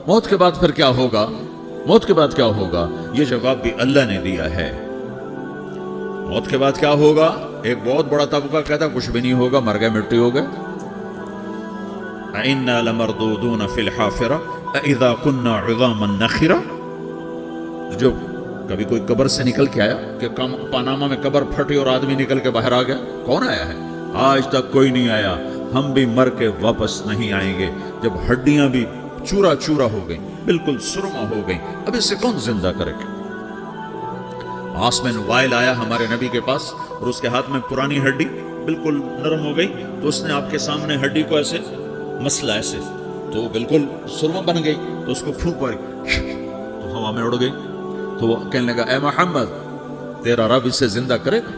موت کے بعد پھر کیا ہوگا؟ موت کے بعد کیا ہوگا؟ یہ جواب بھی اللہ نے دیا ہے۔ موت کے بعد کیا ہوگا؟ ایک بہت بڑا طبقہ کہتا کچھ بھی نہیں ہوگا، مر گئے، مٹی ہو گئے۔ اِنَّا لَمَرْدُودُونَ فِي الْحَافِرَةِ اِذَا كُنَّا عِظَامًا نَخِرَةً۔ جو کبھی کوئی قبر سے نکل کے آیا کہ پاناما میں قبر پھٹی اور آدمی نکل کے باہر آ گیا؟ کون آیا ہے؟ آج تک کوئی نہیں آیا۔ ہم بھی مر کے واپس نہیں آئیں گے۔ جب ہڈیاں بھی چورا چورا ہو گئیں، بالکل سرما ہو گئیں، اب اسے کون زندہ کرے گا؟ آسمین وائل آیا ہمارے نبی کے پاس اور اس کے ہاتھ میں پرانی ہڈی بالکل نرم ہو گئی، تو اس نے آپ کے سامنے ہڈی کو ایسے مسلا، ایسے تو وہ بالکل سرما بن گئی، تو اس کو پھونک پڑی تو ہوا میں اڑ گئی۔ تو وہ کہنے لگا اے محمد، تیرا رب اسے زندہ کرے گا؟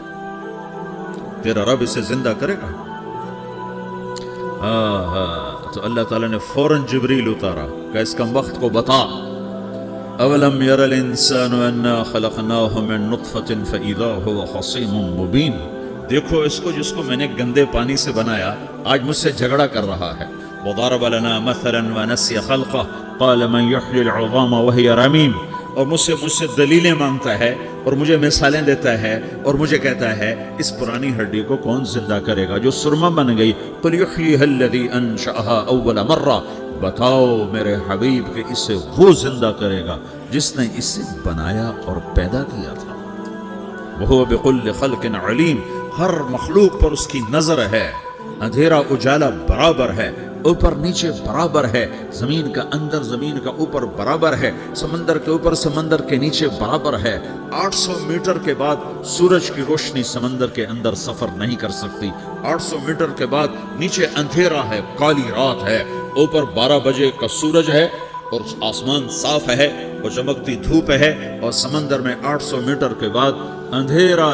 تیرا رب اسے زندہ کرے گا؟ تو اللہ تعالیٰ نے فوراً جبریل اتارا کہ اس کم وقت کو بتا، اولم یر الانسان انا خلقناہ من نطفۃ فاذا هو خصیم مبین۔ دیکھو اس کو، جس کو میں نے گندے پانی سے بنایا، آج مجھ سے جھگڑا کر رہا ہے۔ وضرب لنا مثلا ونسی خلقہ قال من یحیی العظام وہی رمیم۔ اور مجھ سے دلیلیں مانگتا ہے اور مجھے مثالیں دیتا ہے اور مجھے کہتا ہے اس پرانی ہڈی کو کون زندہ کرے گا جو سرما بن گئی؟ قل یحییھا الذی انشأھا اول مرہ۔ بتاؤ میرے حبیب کہ اسے وہ زندہ کرے گا جس نے اسے بنایا اور پیدا کیا تھا۔ وہو بکل خلق علیم۔ ہر مخلوق پر اس کی نظر ہے۔ اندھیرا اجالا برابر ہے، اوپر نیچے برابر ہے، زمین کا اندر زمین کا اوپر برابر ہے، سمندر کے اوپر سمندر کے نیچے برابر ہے۔ 800 میٹر کے بعد سورج کی روشنی سمندر کے اندر سفر نہیں کر سکتی۔ 800 میٹر کے بعد نیچے اندھیرا ہے، کالی رات ہے، اوپر 12 بجے کا سورج ہے اور آسمان صاف ہے اور چمکتی دھوپ ہے، اور سمندر میں 800 میٹر کے بعد اندھیرا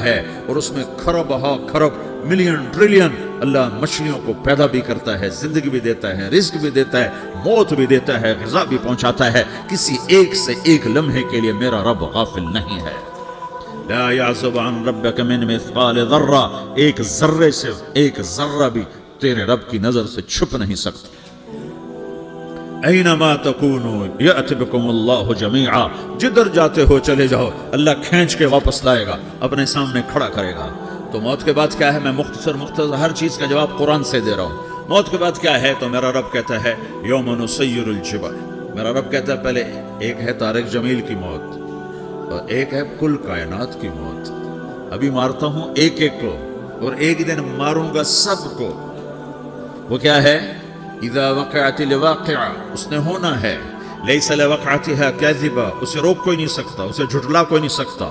ہے اور اس میں کھرب ہا کھرب ملین ٹریلین اللہ مچھلیوں کو پیدا بھی کرتا ہے، زندگی بھی دیتا ہے، رزق بھی دیتا ہے، موت بھی دیتا ہے، غذا بھی پہنچاتا ہے۔ کسی ایک سے ایک لمحے کے لیے میرا رب غافل نہیں ہے۔ لا يعزب عن ربك من مثقال ذرہ، ایک ذرے سے ایک ذرہ بھی تیرے رب کی نظر سے چھپ نہیں سکتا۔ اینما تکونوا یأتی بکم اللہ جمیعا، جدھر جاتے ہو چلے جاؤ، اللہ کھینچ کے واپس لائے گا، اپنے سامنے کھڑا کرے گا۔ تو موت کے بعد کیا ہے؟ میں مختصر ہر چیز کا جواب قرآن سے دے رہا ہوں۔ موت کے بعد کیا ہے؟ تو میرا رب کہتا ہے یوم نسیر الجبال۔ میرا رب کہتا ہے پہلے ایک ہے طارق جمیل کی موت اور ایک ہے کل کائنات کی موت۔ ابھی مارتا ہوں ایک ایک کو اور ایک دن ماروں گا سب کو۔ وہ کیا ہے؟ اذا وقعت الواقعہ، اس نے ہونا ہے۔ لیس لوقعتها کاذبہ، اسے روک کوئی نہیں سکتا، اسے جھٹلا کوئی نہیں سکتا۔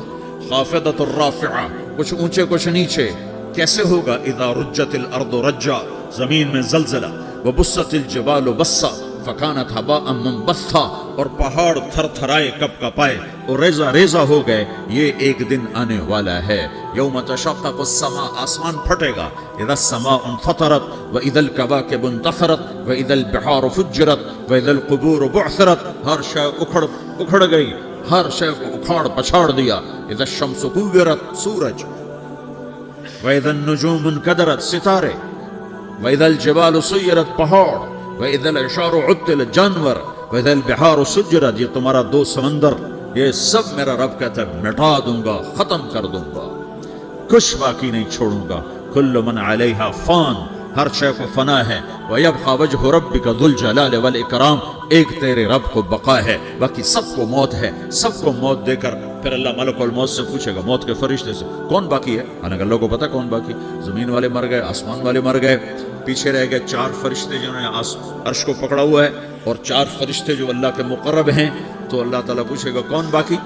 خافضۃ الرافعہ، کچھ اونچے کچھ نیچے۔ کیسے ہوگا؟ اذا رجت الارض رجا، زمین میں زلزلہ۔ وبست الجبال بسا فکانت ہباء منبثا، اور پہاڑ تھر تھرائے کپ کپائے اور ریزہ ریزہ ہو گئے۔ یہ ایک دن آنے والا ہے۔ یوم تشقق السماء، آسمان پھٹے گا۔ اذا السماء انفطرت واذا الكواكب انتثرت واذا البحار فجرت واذا القبور بعثرت، ہر شے اکھڑ گئی، ہر شے کو اکھاڑ پچھاڑ دیا۔ اذا الشمس كورت، سورج۔ واذا النجوم انكدرت، ستارے۔ واذا الجبال سيرت، پہاڑ۔ وَإِذَا الْعِشَارُ عُطِّلَتْ، جانور۔ وَإِذَا الْبِحَارُ سُجِّرَتْ، یہ تمہارا دو سمندر، یہ سب میرا رب کہتا ہے مٹا دوں گا، ختم کر دوں گا، کچھ باقی نہیں چھوڑوں گا۔ كُلُّ مَنْ عَلَيْهَا فَانٍ، ہر شے کو فنا ہے۔ وَيَبْقَى وَجْهُ رَبِّكَ ذُو الْجَلَالِ وَالْإِكْرَامِ، ایک تیرے رب کو بقا ہے، باقی سب کو موت ہے۔ سب کو موت دے کر پھر اللہ ملک الموت سے پوچھے گا، موت کے فرشتے سے، کون باقی ہے؟ حالانکہ اللہ کو پتا کون باقی۔ زمین والے مر گئے، آسمان والے مر گئے، پیچھے رہ گئے 4 فرشتے جنہوں نے عرش کو پکڑا ہوا ہے، اور 4 فرشتے جو اللہ کے مقرب ہیں۔ تو اللہ تعالیٰ پوچھے گا کون باقی؟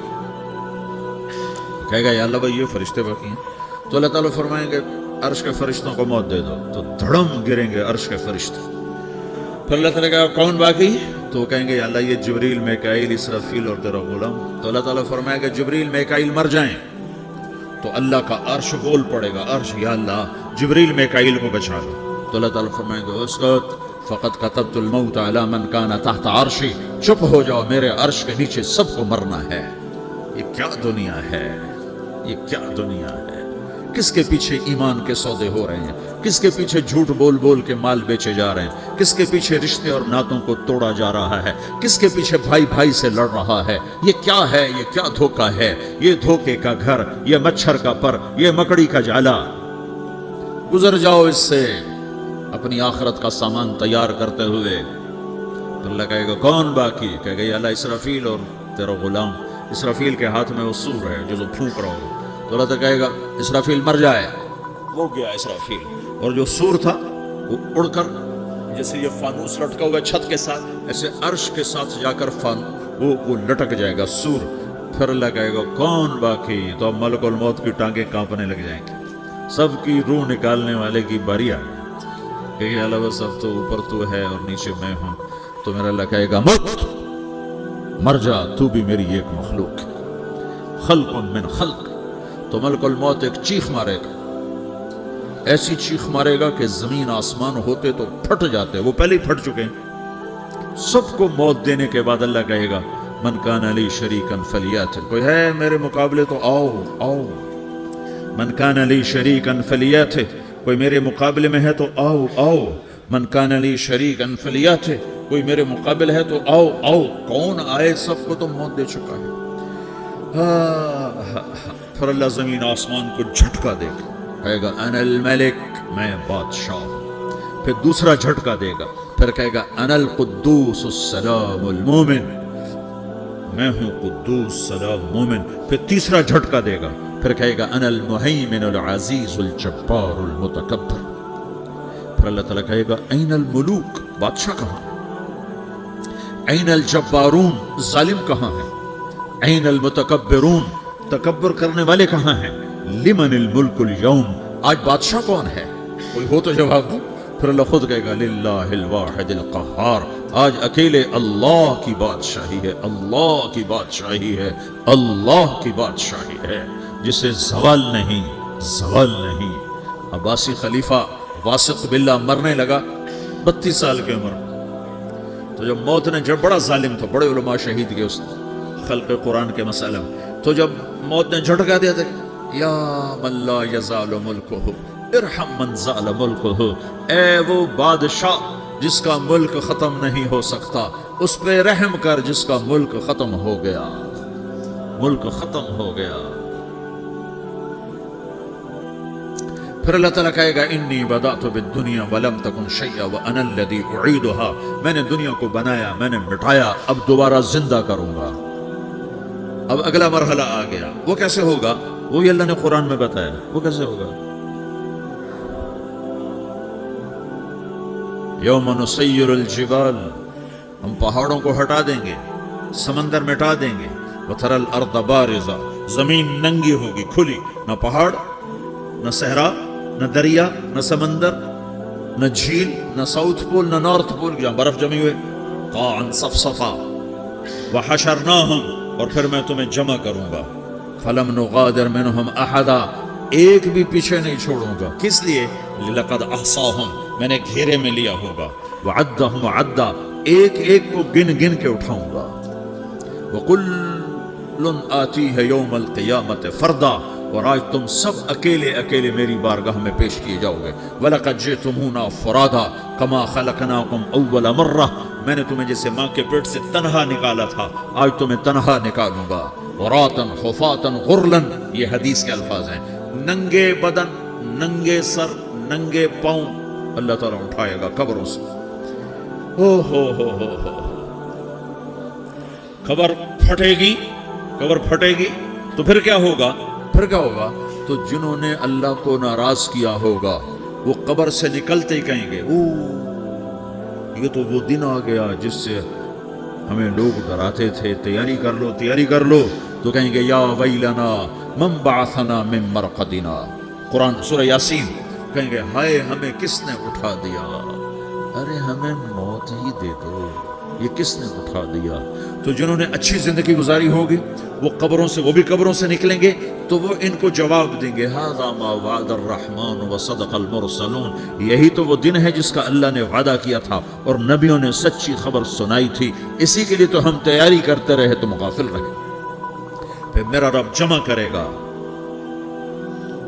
کہے گا یا اللہ بھائی یہ فرشتے باقی ہیں۔ تو اللہ تعالیٰ فرمائیں گے عرش کے فرشتوں کو موت دے دو، تو دھڑم گریں گے عرش کے فرشتے۔ پھر اللہ تعالیٰ کہا کون باقی؟ تو وہ کہیں گے یا اللہ یہ جبریل، میکائیل، اسرافیل اور تیرا غلام۔ تو اللہ تعالیٰ فرمائے گا جبریل میکائیل مر جائیں، تو اللہ کا عرش بول پڑے گا، عرش یا اللہ جبریل میکائیل کو بچا لو۔ تو اللہ تعالیٰ فرمائے گا اسکت فقد كتبت الموت على من كان تحت عرشی، چپ ہو جاؤ، میرے عرش کے نیچے سب کو مرنا ہے۔ یہ کیا دنیا ہے، یہ کیا دنیا ہے۔ کس کے پیچھے ایمان کے سودے ہو رہے ہیں, کس کے پیچھے جھوٹ بول بول کے مال بیچے جا رہے ہیں, کس کے پیچھے رشتے اور ناتوں کو توڑا جا رہا ہے, کس کے پیچھے بھائی بھائی سے لڑ رہا ہے. یہ کیا ہے, یہ کیا دھوکہ ہے, یہ دھوکے کا گھر, یہ مچھر کا پر, یہ مکڑی کا جالا. گزر جاؤ اس سے اپنی آخرت کا سامان تیار کرتے ہوئے. اللہ کہے گا کون باقی, کہے گا یا اللہ اسرافیل اور تیرا غلام. اسرافیل کے ہاتھ میں وہ سور ہے جو پھونک رہا ہو, تو اللہ تو کہے گا اسرافیل مر جائے. وہ گیا اسرافیل, اور جو سور تھا وہ اڑ کر جیسے یہ فانوس لٹکا ہوا چھت کے ساتھ, ایسے عرش کے ساتھ جا کر وہ لٹک جائے گا سور. پھر اللہ کہے گا کون باقی, تو اب ملک الموت کی ٹانگیں کانپنے لگ جائیں گے. سب کی روح نکالنے والے کی باری آ گئی کہ اللہ بس اب تو اوپر تو ہے اور نیچے میں ہوں. تو میرا اللہ کہے گا مت, مر جا, تو بھی میری ایک مخلوق, خلق من خلق. تو ملک الموت ایک چیخ مارے گا, ایسی چیخ مارے گا کہ زمین آسمان ہوتے تو پھٹ جاتے, وہ پہلے ہی پھٹ چکے ہیں. سب کو موت دینے کے بعد اللہ کہے گا من کان علی شریکن فلیاتہ, کوئی ہے میرے مقابلے تو آؤ آؤ. من کان علی شریکن فلیاتہ, کوئی میرے مقابلے میں ہے تو آؤ آؤ. من کان علی شریکن فلیاتہ, کوئی میرے مقابل ہے تو آؤ آؤ. کون آئے, سب کو تو موت دے چکا ہے. پھر اللہ زمین آسمان کو جھٹکا دے گا, کہے گا انا الملک, میں بادشاہ. پھر دوسرا جھٹکا دے گا, پھر کہے گا انا القدوس السلام المومن, میں ہوں قدوس سلام مومن. پھر تیسرا جھٹکا دے گا, پھر کہے گا انا المہیمن العزیز الجبار المتکبر. پھر اللہ تعالیٰ کہے گا این الملوک, بادشاہ کہاں, این الجبارون, ظالم کہاں ہے, این المتکبرون, تکبر کرنے والے کہاں ہیں, لمن الملک اليوم, آج بادشاہ کون ہے, کوئی ہو تو جواب دو. پھر اللہ خود کہے گا للہ الواحد القہار, آج اکیلے اللہ کی بادشاہی ہے, اللہ کی بادشاہی ہے, اللہ کی بادشاہی ہے جسے زوال نہیں, زوال نہیں. عباسی خلیفہ واسق باللہ مرنے لگا 32 سال کی عمر. تو جب موت نے, جب بڑا ظالم تھا, بڑے علماء شہید گئے اس خلق قرآن کے مسئلہ میں, تو جب موت نے جھٹکا دیا تھا یا من لا یزال ملکہ ارحم من زال ملکہ, اے وہ بادشاہ جس کا ملک ختم نہیں ہو سکتا, اس پہ رحم کر جس کا ملک ختم ہو گیا, ملک ختم ہو گیا. پھر اللہ تعالیٰ کہے گا انی بدأت بالدنیا ولم تکن شیئا وانا الذی اعیدها, میں نے دنیا کو بنایا, میں نے مٹایا, اب دوبارہ زندہ کروں گا. اب اگلا مرحلہ آ گیا, وہ کیسے ہوگا, وہی اللہ نے قرآن میں بتایا. وہ کیسے ہوگا, یوم نسیر الجبال, ہم پہاڑوں کو ہٹا دیں گے, سمندر مٹا دیں گے. وتری الارض بارزہ, زمین ننگی ہوگی, کھلی, نہ پہاڑ, نہ صحرا, نہ دریا, نہ سمندر, نہ جھیل, نہ ساؤتھ پول, نہ نارتھ پول جہاں برف جمی ہوئے. قاعا صفصفا وحشرناہم, اور پھر میں تمہیں جمع کروں گا. فلم نغادر منہم احدا, ایک بھی پیچھے نہیں چھوڑوں گا. کس لیے, لقد احصاہم, میں نے گھیرے میں لیا ہوگا. وعدہم عدا, ایک ایک کو گن گن کے اٹھاؤں گا. وکل آتیہ یوم القیامت فردا, اور آج تم سب اکیلے اکیلے میری بارگاہ میں پیش کیے جاؤ گے. وَلَقَدْ جِئْتُمُونَا فُرَادًا كَمَا خَلَقْنَاكُمْ أَوَّلَ مَرَّةٍ, میں نے تمہیں جیسے ماں کے پیٹ سے تنہا نکالا تھا, آج تمہیں تنہا نکالوں گا. عُرَاةً حُفَاةً غُرْلًا, یہ حدیث کے الفاظ ہیں. ننگے بدن, ننگے سر, ننگے پاؤں اللہ تعالیٰ اٹھائے گا قبروں سے. ہو قبر پھٹے گی, قبر پھٹے گی تو پھر کیا ہوگا, پھر کیا ہوگا, تو جنہوں نے اللہ کو ناراض کیا ہوگا وہ قبر سے نکلتے ہی کہیں گے یہ تو وہ دن آ گیا جس سے ہمیں لوگ ڈراتے تھے, تیاری کر لو, تیاری کر لو. تو کہیں گے یا ویلنا من بعثنا من مرقدنا, قرآن سورہ یاسین. کہیں گے ہائے ہمیں کس نے اٹھا دیا, ارے ہمیں موت ہی دے دو, یہ کس نے اٹھا دیا. تو جنہوں نے اچھی زندگی گزاری ہوگی وہ قبروں سے, وہ بھی قبروں سے نکلیں گے تو وہ ان کو جواب دیں گے ھذا ما وعد الرحمن وصدق المرسلون, یہی تو وہ دن ہے جس کا اللہ نے وعدہ کیا تھا اور نبیوں نے سچی خبر سنائی تھی, اسی کے لیے تو ہم تیاری کرتے رہے, تم غافل رہے. پھر میرا رب جمع کرے گا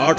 8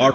8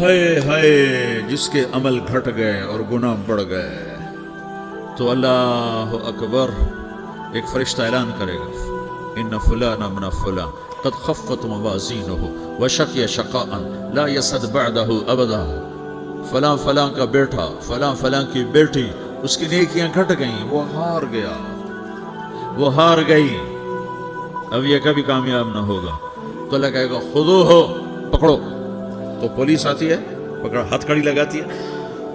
ہائے ہائے جس کے عمل گھٹ گئے اور گناہ بڑھ گئے تو اللہ اکبر، ایک فرشتہ اعلان کرے گا ان فلان من فلان قد خفت موازینہ وشقی شقاء لا یسد بعدہ ابدا، فلاں فلاں کا بیٹا، فلاں فلاں کی بیٹی، اس کی نیکیاں گھٹ گئیں، وہ ہار گیا، وہ ہار گئی، اب یہ کبھی کامیاب نہ ہوگا۔ تو اللہ کہے گا خودو ہو، پکڑو۔ تو پولیس آتی ہے، پکڑ ہتھ کڑی لگاتی ہے،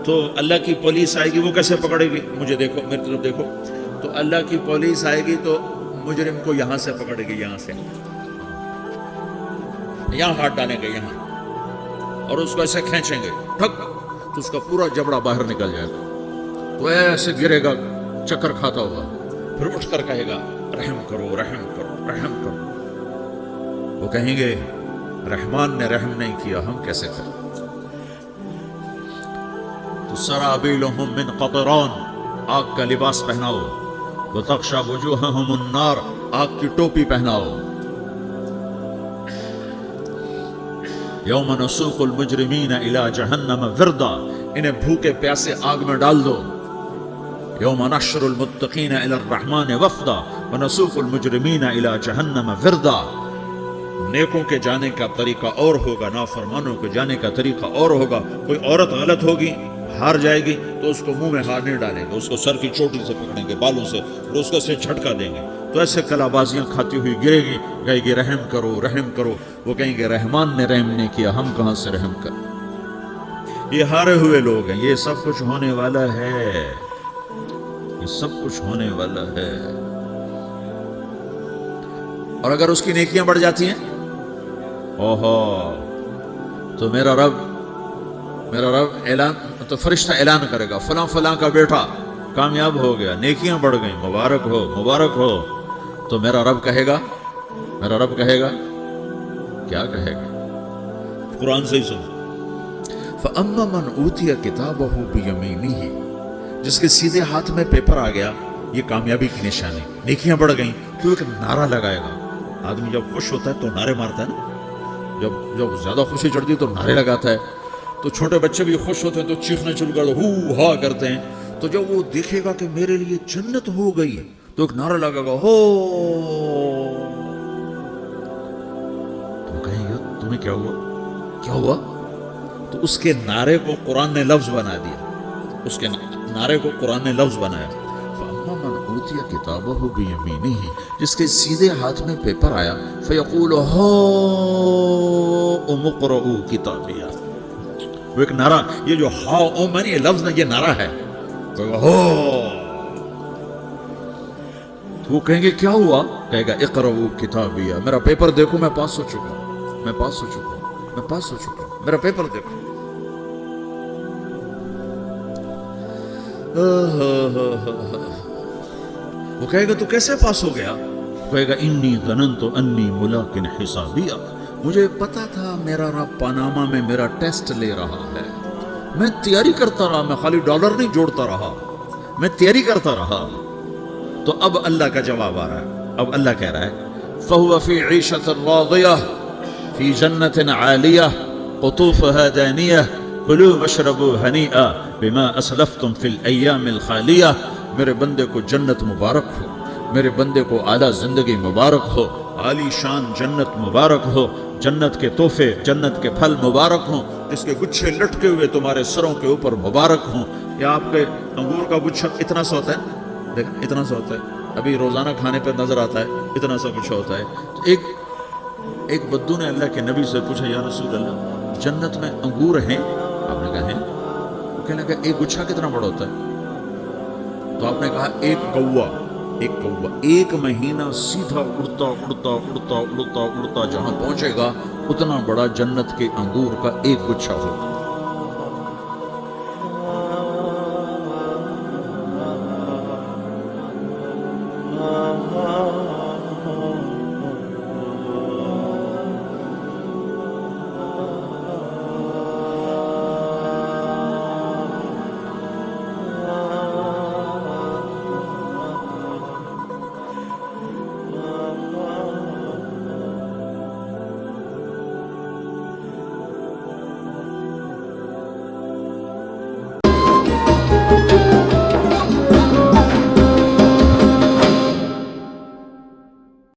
تو اللہ کی پولیس آئے گی، وہ کیسے پکڑے گی؟ مجھے دیکھو، میری طرف دیکھو، تو اللہ کی پولیس آئے گی تو مجرم کو یہاں سے پکڑے گی، یہاں سے، یہاں ہاتھ ڈالیں گے یہاں، اور اس کو ایسے کھینچیں گے ٹھک، تو اس کا پورا جبڑا باہر نکل جائے گا، تو ایسے گرے گا چکر کھاتا ہوا، پھر اٹھ کر کہے گا رحم کرو رحم کرو رحم کرو۔ وہ کہیں گے رحمان نے رحم نہیں کیا، ہم کیسے کریں؟ تو سرابیلہم من قطران، آگ کا لباس پہناؤ، وتغشی وجوہہم النار، آگ کی ٹوپی پہناؤ۔ یوم نسوق المجرمین الی جہنم وردا، انہیں بھوکے پیاسے آگ میں ڈال دو۔ یوم نحشر المتقین الی الرحمن وفدا ونسوق المجرمین الی جہنم وردا۔ نیکوں کے جانے کا طریقہ اور ہوگا، نافرمانوں کے جانے کا طریقہ اور ہوگا۔ کوئی عورت غلط ہوگی، ہار جائے گی، تو اس کو منہ میں ہار نہیں ڈالیں گے، اس کو سر کی چوٹی سے پکڑیں گے، بالوں سے، اور اس کا سے جھٹکا دیں گے، تو ایسے کلا بازیاں کھاتی ہوئی گرے گی، کہے گی رحم کرو رحم کرو۔ وہ کہیں گے رحمان نے رحم نہیں کیا، ہم کہاں سے رحم کریں؟ یہ ہارے ہوئے لوگ ہیں، یہ سب کچھ ہونے والا ہے، یہ سب کچھ ہونے والا ہے۔ اور اگر اس کی نیکیاں بڑھ جاتی ہیں، اوہو، تو میرا رب اعلان، تو فرشتہ اعلان کرے گا فلاں فلاں کا بیٹا کامیاب ہو گیا، نیکیاں بڑھ گئیں، مبارک ہو مبارک ہو۔ تو میرا رب کہے گا کیا کہے گا؟ قرآن سے ہی سن، فَأَمَّا مَنْ أُوتِيَ كِتَابَهُ بِيَمِينِهِ، جس کے سیدھے ہاتھ میں پیپر آ گیا، یہ کامیابی کی نشانی، نیکیاں بڑھ گئیں، تو ایک نعرہ لگائے گا۔ آدمی جب خوش ہوتا ہے تو نعرے مارتا ہے نا، جب زیادہ خوشی چڑھتی ہے تو نعرے لگاتا ہے، تو چھوٹے بچے بھی خوش ہوتے ہیں تو چیخنے شروع کر ہو ہا کرتے ہیں۔ تو جب وہ دیکھے گا کہ میرے لیے جنت ہو گئی تو ایک نعرہ لگے گا ہو، تو کہیں گے تمہیں کیا ہوا؟ تو اس کے نعرے کو قرآن نے لفظ بنا دیا، اس کے نعرے کو قرآن نے لفظ بنایا، فَأَمَّا مَنْ أُوتِيَ كِتَابَهُ بِيَمِينِهِ، جس کے سیدھے ہاتھ میں پیپر آیا، فَيَقُولُ هَاؤْمُ اقْرَءُوا كِتَابِيَهْ، وہ ایک نعرہ، یہ جو ہا او میں یہ لفظ یہ نعرہ ہے، ہو، تو وہ کہیں گے کیا ہوا؟ کہے گا اقرؤوا کتابیہ، میرا پیپر دیکھو، میں پاس ہو چکا ہوں، میں پاس ہو چکا ہوں، میرا پیپر دیکھو۔ وہ کہے گا تو کیسے پاس ہو گیا؟ کہے گا انی ظننت انی ملاق حسابیہ، مجھے پتا تھا میرا رب پاناما میں میرا ٹیسٹ لے رہا ہے، میں تیاری کرتا رہا، میں خالی ڈالر نہیں جوڑتا رہا، میں تیاری کرتا رہا۔ تو اب اللہ کا جواب آ رہا ہے، اب اللہ کہہ رہا ہے فَهُوَ فِي عِيشَةٍ رَاضِيَةٍ فِي جَنَّةٍ عَالِيَةٍ قُطُوفُهَا دَانِيَةٌ كُلُوا وَاشْرَبُوا هَنِيئًا بِمَا أَسْلَفْتُمْ فِي الْأَيَّامِ الْخَالِيَةِ، میرے بندے کو جنت مبارک ہو، میرے بندے کو اعلیٰ زندگی مبارک ہو، عالی شان جنت مبارک ہو، جنت کے تحفے، جنت کے پھل مبارک ہوں، جس کے گچھے لٹکے ہوئے تمہارے سروں کے اوپر مبارک ہوں۔ یا آپ کے انگور کا گچھا اتنا سا ہوتا ہے، دیکھ اتنا سا ہوتا ہے، ابھی روزانہ کھانے پہ نظر آتا ہے، اتنا سا گچھا ہوتا ہے۔ تو ایک بدو نے اللہ کے نبی سے پوچھا یا رسول اللہ جنت میں انگور ہیں؟ آپ نے کہا ہیں۔ وہ کہنے لگا ایک گچھا کتنا بڑا ہوتا ہے؟ تو آپ نے کہا ایک کوا ایک مہینہ سیدھا اڑتا جہاں پہنچے گا اتنا بڑا جنت کے انگور کا ایک گچھا ہوگا۔